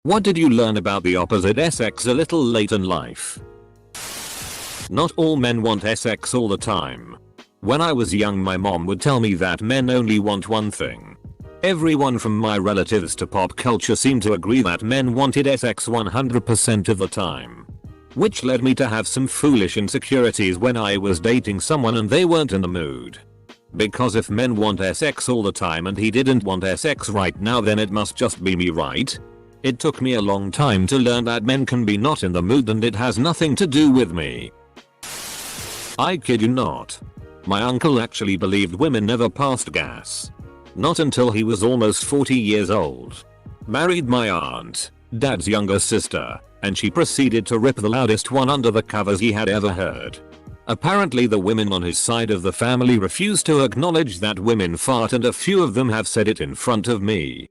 What did you learn about the opposite sex a little late in life? Not all men want sex all the time. When I was young, my mom would tell me that men only want one thing. Everyone from my relatives to pop culture seemed to agree that men wanted sex 100% of the time. Which led me to have some foolish insecurities when I was dating someone and they weren't in the mood. Because if men want sex all the time and he didn't want sex right now, then it must just be me, right? It took me a long time to learn that men can be not in the mood and it has nothing to do with me. I kid you not. My uncle actually believed women never passed gas. Not until he was almost 40 years old. Married my aunt, dad's younger sister, and she proceeded to rip the loudest one under the covers he had ever heard. Apparently the women on his side of the family refused to acknowledge that women fart, and a few of them have said it in front of me.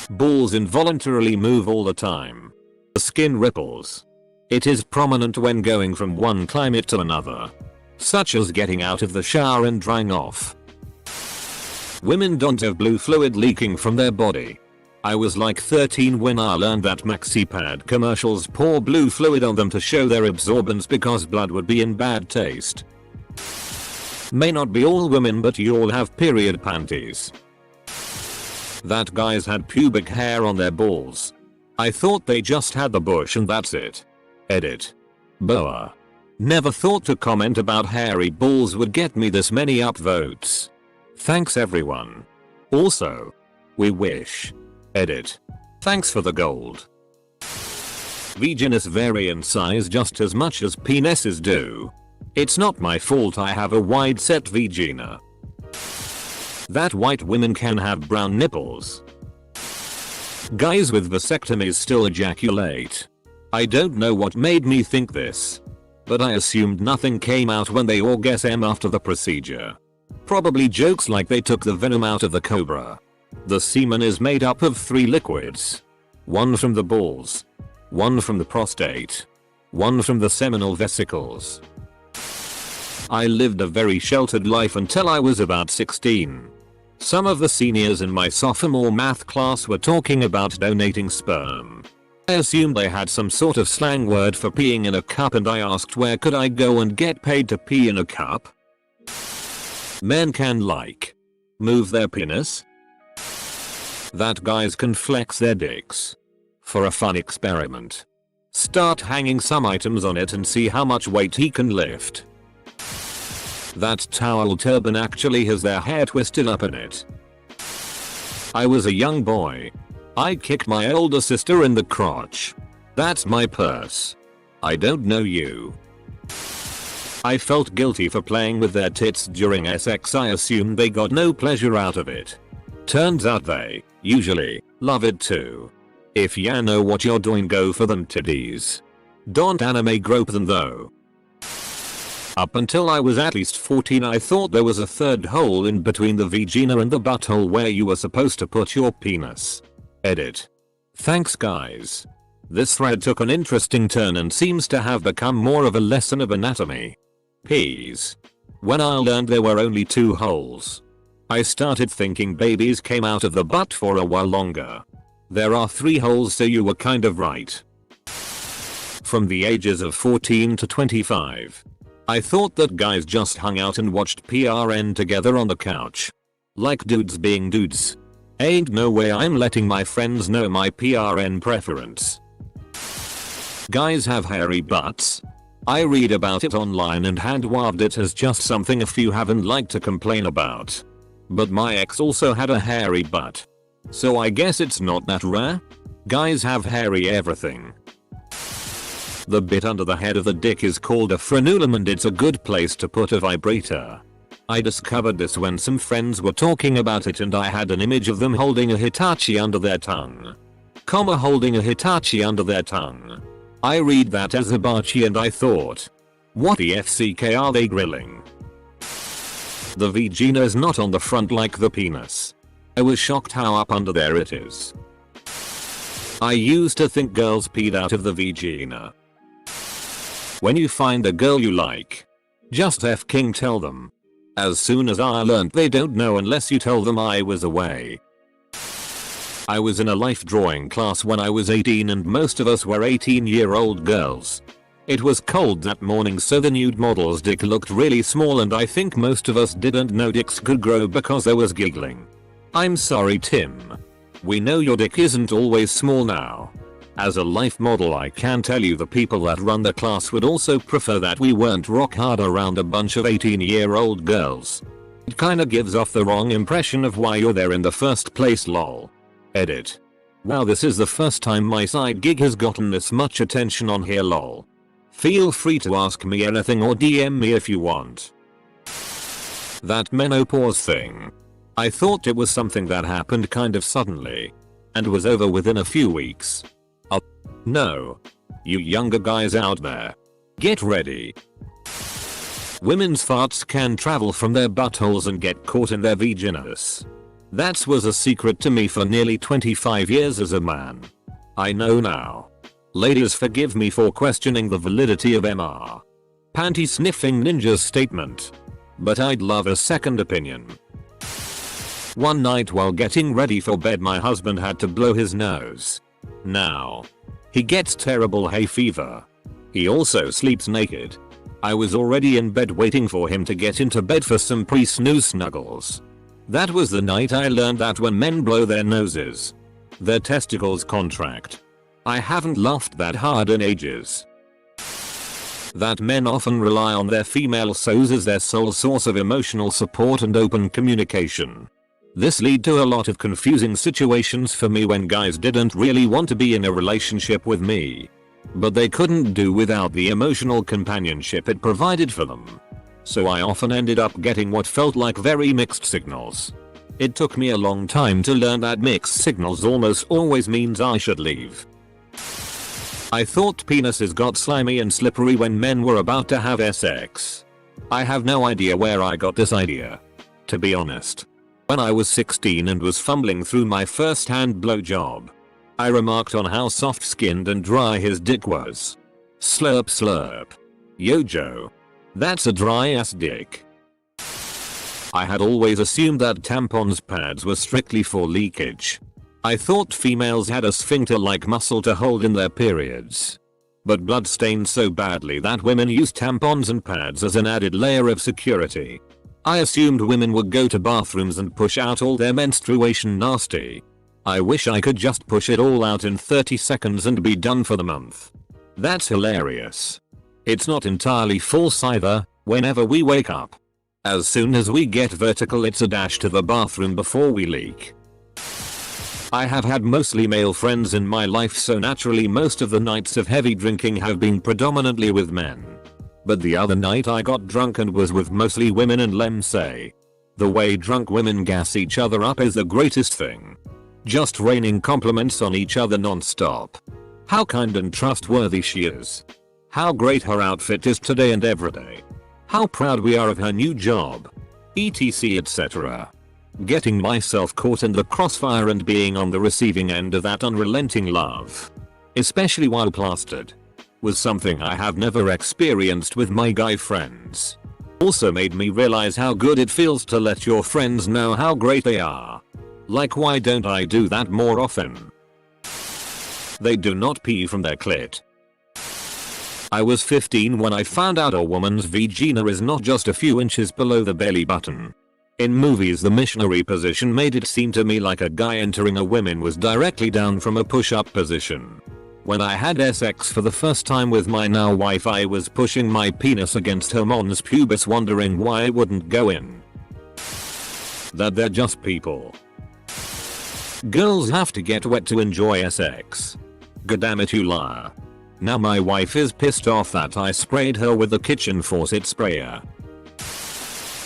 Balls involuntarily move all the time. The skin ripples. It is prominent when going from one climate to another, such as getting out of the shower and drying off. Women don't have blue fluid leaking from their body. I was like 13 when I learned that maxi pad commercials pour blue fluid on them to show their absorbance because blood would be in bad taste. May not be all women, but you all have period panties. That guys had pubic hair on their balls. I thought they just had the bush and that's it. Edit. Boa. Never thought to comment about hairy balls would get me this many upvotes. Thanks everyone. Also, we wish. Edit. Thanks for the gold. Vaginas vary in size just as much as penises do. It's not my fault I have a wide set vagina. That white women can have brown nipples. Guys with vasectomies still ejaculate. I don't know what made me think this, but I assumed nothing came out when they orgasm after the procedure. Probably jokes like they took the venom out of the cobra. The semen is made up of 3 liquids. One from the balls, one from the prostate, one from the seminal vesicles. I lived a very sheltered life until I was about 16. Some of the seniors in my sophomore math class were talking about donating sperm. I assumed they had some sort of slang word for peeing in a cup, and I asked where could I go and get paid to pee in a cup. Men can like move their penis. That guys can flex their dicks. For a fun experiment. Start hanging some items on it and see how much weight he can lift. That towel turban actually has their hair twisted up in it. I was a young boy. I kicked my older sister in the crotch. That's my purse. I don't know you. I felt guilty for playing with their tits during sex. I assumed they got no pleasure out of it. Turns out they, usually, love it too. If ya know what you're doing, go for them titties. Don't anime grope them though. Up until I was at least 14 I thought there was a third hole in between the vagina and the butthole where you were supposed to put your penis. Edit. Thanks guys. This thread took an interesting turn and seems to have become more of a lesson of anatomy. Peas. When I learned there were only 2 holes, I started thinking babies came out of the butt for a while longer. There are 3 holes, so you were kind of right. From the ages of 14 to 25. I thought that guys just hung out and watched PRN together on the couch. Like dudes being dudes. Ain't no way I'm letting my friends know my PRN preference. Guys have hairy butts. I read about it online and hand-waved it as just something a few haven't liked to complain about. But my ex also had a hairy butt. So I guess it's not that rare? Guys have hairy everything. The bit under the head of the dick is called a frenulum and it's a good place to put a vibrator. I discovered this when some friends were talking about it and I had an image of them holding a Hitachi under their tongue. Holding a Hitachi under their tongue. I read that as hibachi and I thought, what the FCK are they grilling? The vagina is not on the front like the penis. I was shocked how up under there it is. I used to think girls peed out of the vagina. When you find a girl you like, just f***ing tell them. As soon as I learned they don't know unless you tell them I was away. I was in a life drawing class when I was 18 and most of us were 18-year-old girls. It was cold that morning, so the nude model's dick looked really small, and I think most of us didn't know dicks could grow because there was giggling. I'm sorry, Tim. We know your dick isn't always small now. As a life model, I can tell you the people that run the class would also prefer that we weren't rock hard around a bunch of 18-year-old girls. It kinda gives off the wrong impression of why you're there in the first place, lol. Edit. Wow, this is the first time my side gig has gotten this much attention on here, lol. Feel free to ask me anything or DM me if you want. That menopause thing. I thought it was something that happened kind of suddenly and was over within a few weeks. Oh no. You younger guys out there, get ready. Women's farts can travel from their buttholes and get caught in their vaginas. That was a secret to me for nearly 25 years as a man. I know now. Ladies, forgive me for questioning the validity of MR. Panty sniffing ninja's statement. But I'd love a second opinion. One night while getting ready for bed, my husband had to blow his nose. Now, he gets terrible hay fever. He also sleeps naked. I was already in bed waiting for him to get into bed for some pre-snooze snuggles. That was the night I learned that when men blow their noses, their testicles contract. I haven't laughed that hard in ages. That men often rely on their female sows as their sole source of emotional support and open communication. This led to a lot of confusing situations for me when guys didn't really want to be in a relationship with me, but they couldn't do without the emotional companionship it provided for them. So I often ended up getting what felt like very mixed signals. It took me a long time to learn that mixed signals almost always means I should leave. I thought penises got slimy and slippery when men were about to have sex. I have no idea where I got this idea, to be honest. When I was 16 and was fumbling through my first hand blowjob, I remarked on how soft-skinned and dry his dick was. Slurp slurp. Yo Joe. That's a dry ass dick. I had always assumed that tampons pads were strictly for leakage. I thought females had a sphincter-like muscle to hold in their periods. But blood stained so badly that women use tampons and pads as an added layer of security. I assumed women would go to bathrooms and push out all their menstruation nasty. I wish I could just push it all out in 30 seconds and be done for the month. That's hilarious. It's not entirely false either. Whenever we wake up, as soon as we get vertical, it's a dash to the bathroom before we leak. I have had mostly male friends in my life, so naturally most of the nights of heavy drinking have been predominantly with men. But the other night I got drunk and was with mostly women, and let me say, the way drunk women gas each other up is the greatest thing. Just raining compliments on each other non-stop. How kind and trustworthy she is. How great her outfit is today and every day. How proud we are of her new job. etc, etc. Getting myself caught in the crossfire and being on the receiving end of that unrelenting love, especially while plastered, was something I have never experienced with my guy friends. Also made me realize how good it feels to let your friends know how great they are. Like, why don't I do that more often? They do not pee from their clit. I was 15 when I found out a woman's vagina is not just a few inches below the belly button. In movies, the missionary position made it seem to me like a guy entering a woman was directly down from a push-up position. When I had sex for the first time with my now wife, I was pushing my penis against her mons pubis, wondering why it wouldn't go in. That they're just people. Girls have to get wet to enjoy sex. Goddammit, you liar. Now my wife is pissed off that I sprayed her with the kitchen faucet sprayer.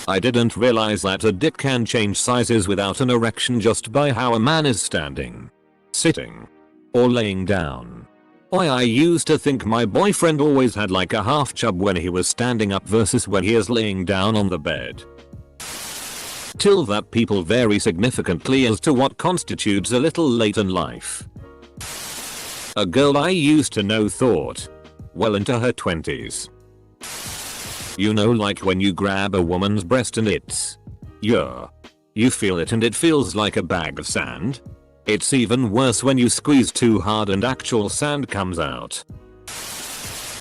I didn't realize that a dick can change sizes without an erection just by how a man is standing, sitting, or laying down. I used to think my boyfriend always had like a half chub when he was standing up versus when he is laying down on the bed. Till that people vary significantly as to what constitutes a little late in life. A girl I used to know thought, well into her 20s. You know, like when you grab a woman's breast and it's, yeah, you feel it and it feels like a bag of sand. It's even worse when you squeeze too hard and actual sand comes out.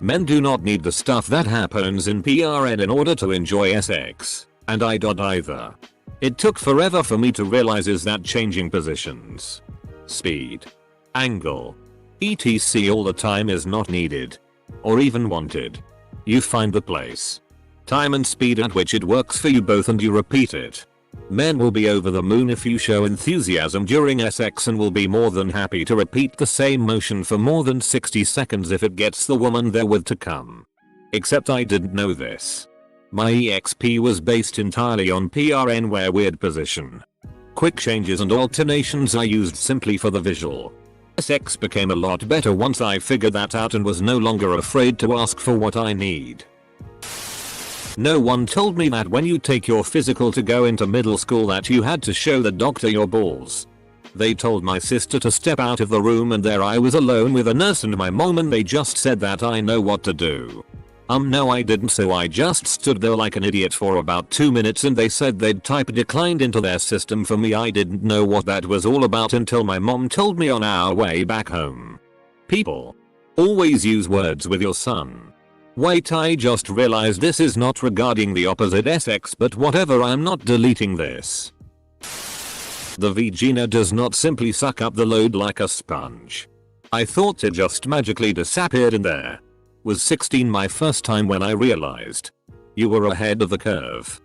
Men do not need the stuff that happens in PRN in order to enjoy sex, and I don't either. It took forever for me to realize is that changing positions, speed, angle, etc. all the time is not needed, or even wanted. You find the place, time and speed at which it works for you both and you repeat it. Men will be over the moon if you show enthusiasm during sex and will be more than happy to repeat the same motion for more than 60 seconds if it gets the woman they're with to come. Except I didn't know this. My EXP was based entirely on PRN where weird position, quick changes and alternations I used simply for the visual. Sex became a lot better once I figured that out and was no longer afraid to ask for what I need. No one told me that when you take your physical to go into middle school that you had to show the doctor your balls. They told my sister to step out of the room and there I was alone with a nurse and my mom and they just said that I know what to do. No I didn't, so I just stood there like an idiot for about 2 minutes and they said they'd type declined into their system for me. I didn't know what that was all about until my mom told me on our way back home. People always use words with your son. Wait, I just realized this is not regarding the opposite sex, but whatever, I'm not deleting this. The vagina does not simply suck up the load like a sponge. I thought it just magically disappeared in there. Was 16 my first time when I realized. You were ahead of the curve.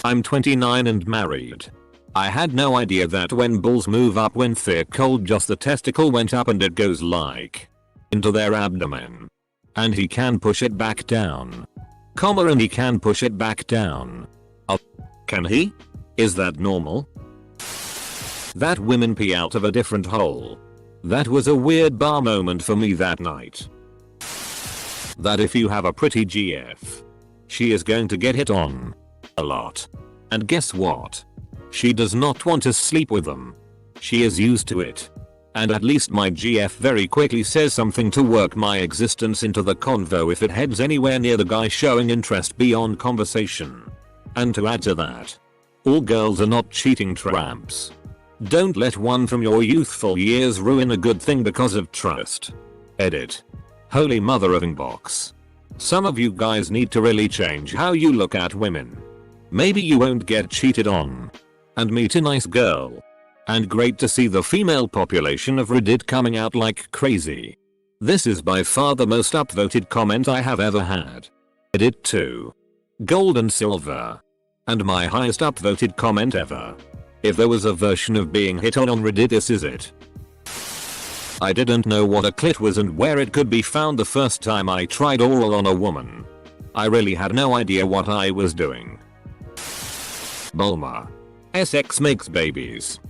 I'm 29 and married. I had no idea that when balls move up when they're cold just the testicle went up and it goes like into their abdomen. And he can push it back down. And he can push it back down. Can he? Is that normal? That women pee out of a different hole. That was a weird bar moment for me that night. That if you have a pretty GF, she is going to get hit on a lot. And guess what? She does not want to sleep with them. She is used to it. And at least my GF very quickly says something to work my existence into the convo if it heads anywhere near the guy showing interest beyond conversation. And to add to that, all girls are not cheating tramps. Don't let one from your youthful years ruin a good thing because of trust. Edit. Holy mother of inbox. Some of you guys need to really change how you look at women. Maybe you won't get cheated on. And meet a nice girl. And great to see the female population of Reddit coming out like crazy. This is by far the most upvoted comment I have ever had. Edit 2. Gold and silver. And my highest upvoted comment ever. If there was a version of being hit on Reddit, this is it. I didn't know what a clit was and where it could be found the first time I tried oral on a woman. I really had no idea what I was doing. Bulma. SX makes babies.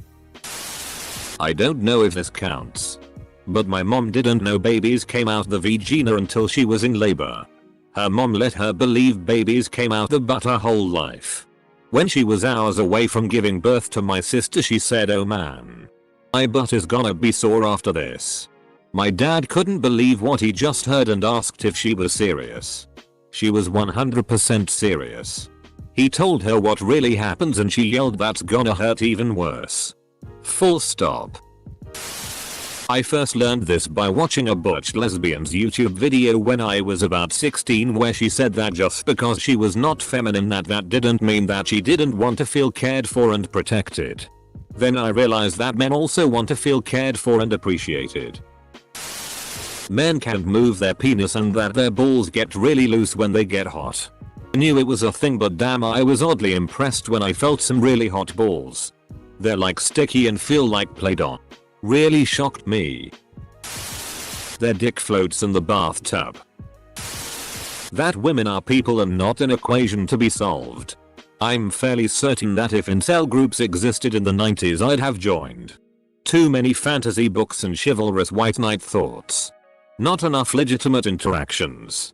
I don't know if this counts. But my mom didn't know babies came out the vagina until she was in labor. Her mom let her believe babies came out the butt her whole life. When she was hours away from giving birth to my sister, she said, "Oh man, my butt is gonna be sore after this." My dad couldn't believe what he just heard and asked if she was serious. She was 100% serious. He told her what really happens and she yelled, "That's gonna hurt even worse." Full stop. I first learned this by watching a butch lesbian's YouTube video when I was about 16, where she said that just because she was not feminine that didn't mean that she didn't want to feel cared for and protected. Then I realized that men also want to feel cared for and appreciated. Men can't move their penis and that their balls get really loose when they get hot. I knew it was a thing, but damn, I was oddly impressed when I felt some really hot balls. They're like sticky and feel like Play-Doh. Really shocked me. Their dick floats in the bathtub. That women are people and not an equation to be solved. I'm fairly certain that if incel groups existed in the 90s, I'd have joined. Too many fantasy books and chivalrous white knight thoughts. Not enough legitimate interactions.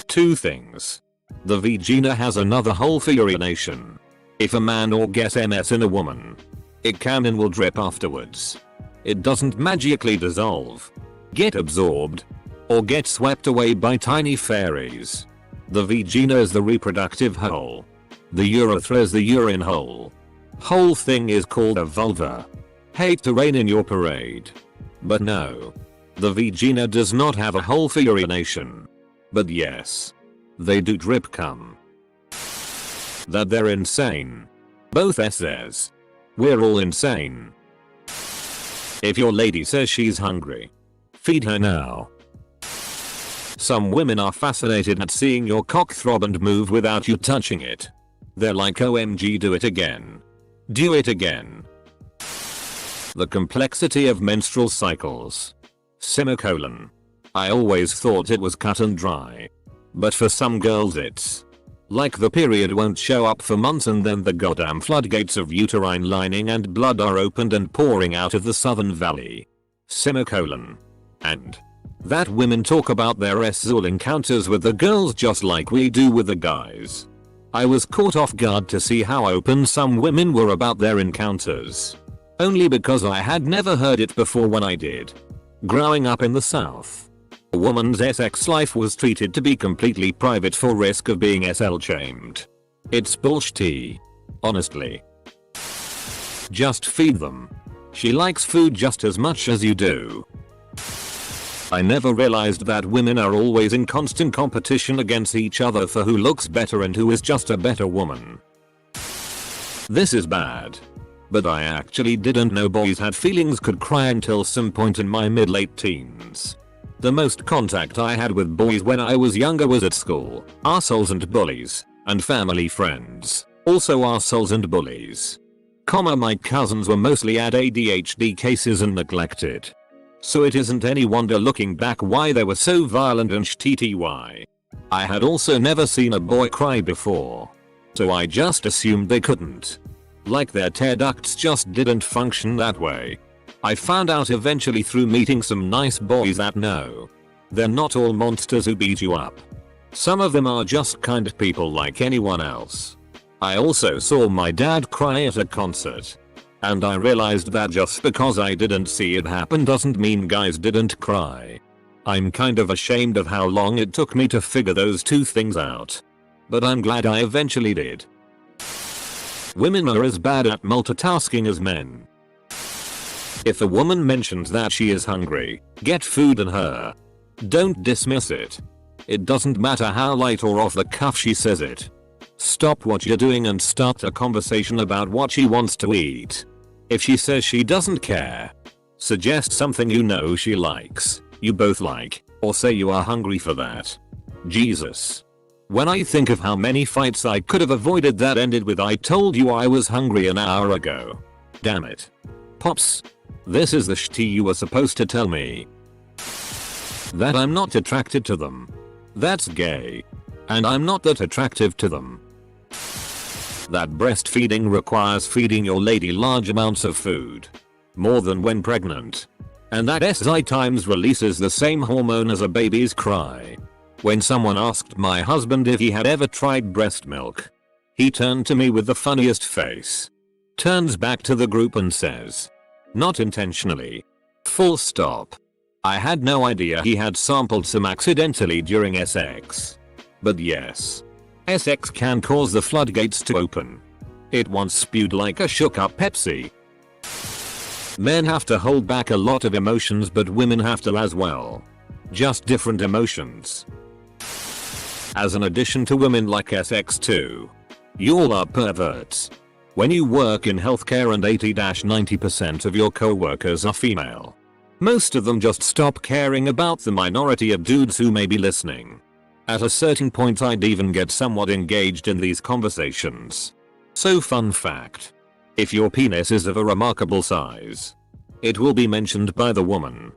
2 things. The vagina has another hole for urination. If a man or gets MS in a woman, it can and will drip afterwards. It doesn't magically dissolve, get absorbed, or get swept away by tiny fairies. The vagina is the reproductive hole. The urethra is the urine hole. Whole thing is called a vulva. Hate to rain in your parade. But no. The vagina does not have a hole for urination. But yes. They do drip cum. That they're insane. Both says. We're all insane. If your lady says she's hungry, feed her now. Some women are fascinated at seeing your cock throb and move without you touching it. They're like, OMG, do it again. Do it again. The complexity of menstrual cycles. Semicolon. I always thought it was cut and dry. But for some girls it's like the period won't show up for months and then the goddamn floodgates of uterine lining and blood are opened and pouring out of the southern valley. Semicolon. And that women talk about their sexual encounters with the girls just like we do with the guys. I was caught off guard to see how open some women were about their encounters. Only because I had never heard it before when I did. Growing up in the South, a woman's sex life was treated to be completely private for risk of being SL shamed. It's bullshit. Honestly. Just feed them. She likes food just as much as you do. I never realized that women are always in constant competition against each other for who looks better and who is just a better woman. This is bad. But I actually didn't know boys had feelings, could cry until some point in my mid-late teens. The most contact I had with boys when I was younger was at school, arseholes and bullies, and family friends, also arseholes and bullies. My cousins were mostly had ADHD cases and neglected. So it isn't any wonder looking back why they were so violent and shitty. I had also never seen a boy cry before. So I just assumed they couldn't. Like their tear ducts just didn't function that way. I found out eventually through meeting some nice boys that no. They're not all monsters who beat you up. Some of them are just kind people like anyone else. I also saw my dad cry at a concert. And I realized that just because I didn't see it happen doesn't mean guys didn't cry. I'm kind of ashamed of how long it took me to figure those two things out. But I'm glad I eventually did. Women are as bad at multitasking as men. If a woman mentions that she is hungry, get food in her. Don't dismiss it. It doesn't matter how light or off the cuff she says it. Stop what you're doing and start a conversation about what she wants to eat. If she says she doesn't care, suggest something you know she likes, you both like, or say you are hungry for that. Jesus. When I think of how many fights I could have avoided that ended with "I told you I was hungry an hour ago." Damn it. Pops. This is the shitty you were supposed to tell me. That I'm not attracted to them. That's gay. And I'm not that attractive to them. That breastfeeding requires feeding your lady large amounts of food. More than when pregnant. And that SI times releases the same hormone as a baby's cry. When someone asked my husband if he had ever tried breast milk, he turned to me with the funniest face. Turns back to the group and says, "Not intentionally. Full stop." I had no idea he had sampled some accidentally during sex. But yes. Sex can cause the floodgates to open. It once spewed like a shook up Pepsi. Men have to hold back a lot of emotions, but women have to as well. Just different emotions. As an addition to women like sex too. You all are perverts. When you work in healthcare and 80-90% of your co-workers are female. Most of them just stop caring about the minority of dudes who may be listening. At a certain point I'd even get somewhat engaged in these conversations. So fun fact. If your penis is of a remarkable size, it will be mentioned by the woman.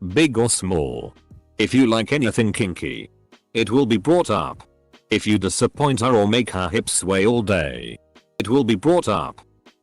Big or small. If you like anything kinky, it will be brought up. If you disappoint her or make her hips sway all day, it will be brought up.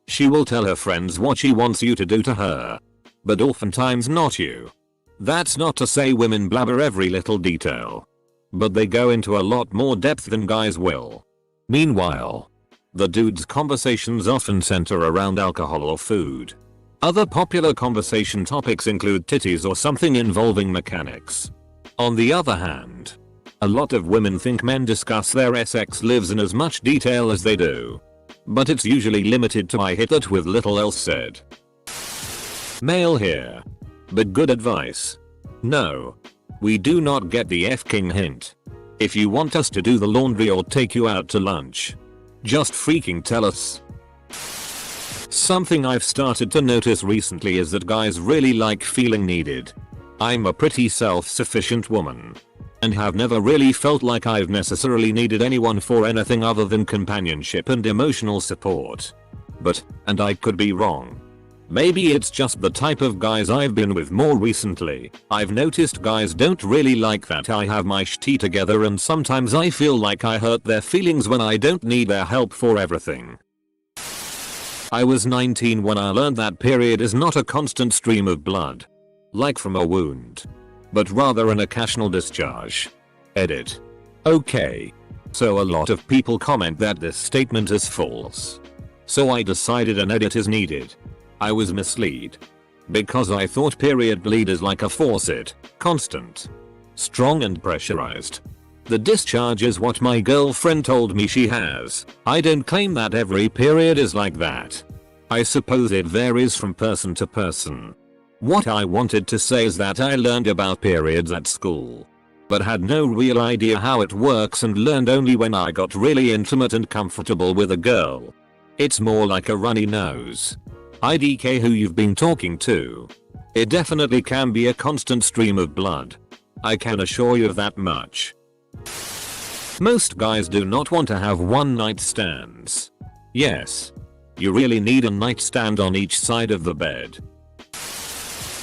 She will tell her friends what she wants you to do to her. But oftentimes not you. That's not to say women blabber every little detail. But they go into a lot more depth than guys will. Meanwhile, the dudes' conversations often center around alcohol or food. Other popular conversation topics include titties or something involving mechanics. On the other hand, a lot of women think men discuss their sex lives in as much detail as they do. but it's usually limited to I hit that with little else said. Male here. But good advice. No. We do not get the f-king hint. If you want us to do the laundry or take you out to lunch, just freaking tell us. Something I've started to notice recently is that guys really like feeling needed. I'm a pretty self-sufficient woman, and have never really felt like I've necessarily needed anyone for anything other than companionship and emotional support. But, and I could be wrong. Maybe it's just the type of guys I've been with more recently. I've noticed guys don't really like that I have my shit together, and sometimes I feel like I hurt their feelings when I don't need their help for everything. I was 19 when I learned that period is not a constant stream of blood, like from a wound, but rather an occasional discharge. Edit. Okay. So a lot of people comment that this statement is false. So I decided an edit is needed. I was misled. Because I thought period bleed is like a faucet, constant, strong and pressurized. The discharge is what my girlfriend told me she has. I don't claim that every period is like that. I suppose it varies from person to person. What I wanted to say is that I learned about periods at school, but had no real idea how it works, and learned only when I got really intimate and comfortable with a girl. It's more like a runny nose. IDK who you've been talking to. It definitely can be a constant stream of blood. I can assure you of that much. Most guys do not want to have one night stands. Yes. You really need a nightstand on each side of the bed.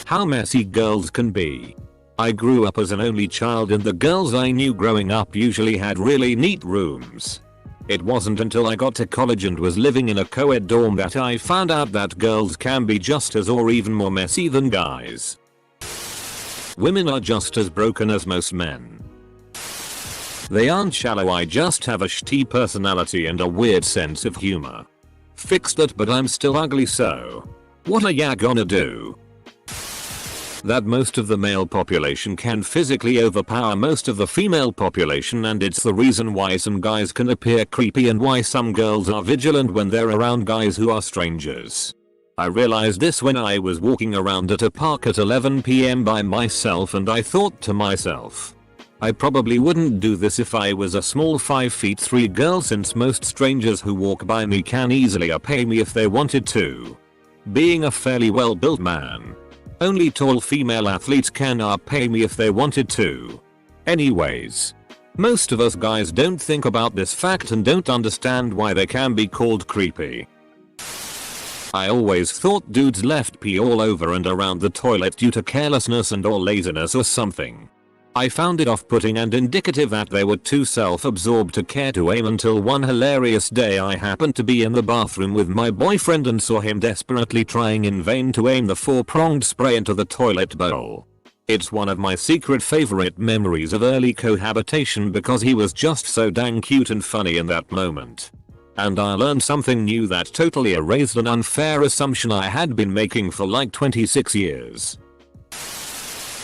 How messy girls can be. I grew up as an only child, and the girls I knew growing up usually had really neat rooms. It wasn't until I got to college and was living in a co-ed dorm that I found out that girls can be just as or even more messy than guys. Women are just as broken as most men. They aren't shallow, I just have a shitty personality and a weird sense of humor. Fix that, but I'm still ugly, so what are ya gonna do? That most of the male population can physically overpower most of the female population, and it's the reason why some guys can appear creepy and why some girls are vigilant when they're around guys who are strangers. I realized this when I was walking around at a park at 11 PM by myself, and I thought to myself, I probably wouldn't do this if I was a small 5'3" girl, since most strangers who walk by me can easily pay me if they wanted to. Being a fairly well-built man, only tall female athletes can pay me if they wanted to. Anyways, most of us guys don't think about this fact and don't understand why they can be called creepy. I always thought dudes left pee all over and around the toilet due to carelessness and or laziness or something. I found it off-putting and indicative that they were too self-absorbed to care to aim, until one hilarious day I happened to be in the bathroom with my boyfriend and saw him desperately trying in vain to aim the 4-pronged spray into the toilet bowl. It's one of my secret favorite memories of early cohabitation because he was just so dang cute and funny in that moment. And I learned something new that totally erased an unfair assumption I had been making for like 26 years.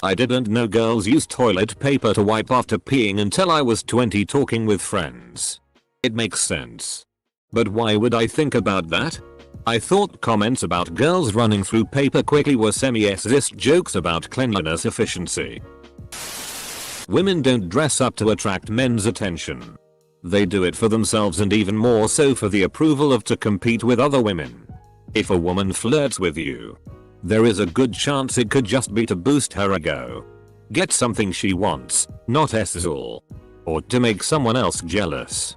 I didn't know girls use toilet paper to wipe after peeing until I was 20 talking with friends. It makes sense. But why would I think about that? I thought comments about girls running through paper quickly were semi-sexist jokes about cleanliness efficiency. Women don't dress up to attract men's attention. They do it for themselves, and even more so for the approval of to compete with other women. If a woman flirts with you, there is a good chance it could just be to boost her ego, get something she wants, not all, or to make someone else jealous.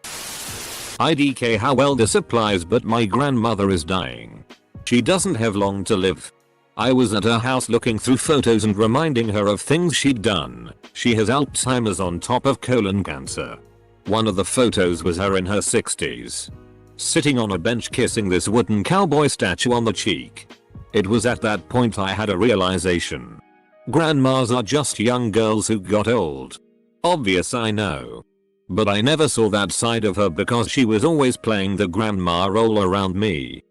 IDK how well this applies, but my grandmother is dying. She doesn't have long to live. I was at her house looking through photos and reminding her of things she'd done. She has Alzheimer's on top of colon cancer. One of the photos was her in her 60s, sitting on a bench kissing this wooden cowboy statue on the cheek. It was at that point I had a realization. Grandmas are just young girls who got old. Obvious, I know. But I never saw that side of her because she was always playing the grandma role around me.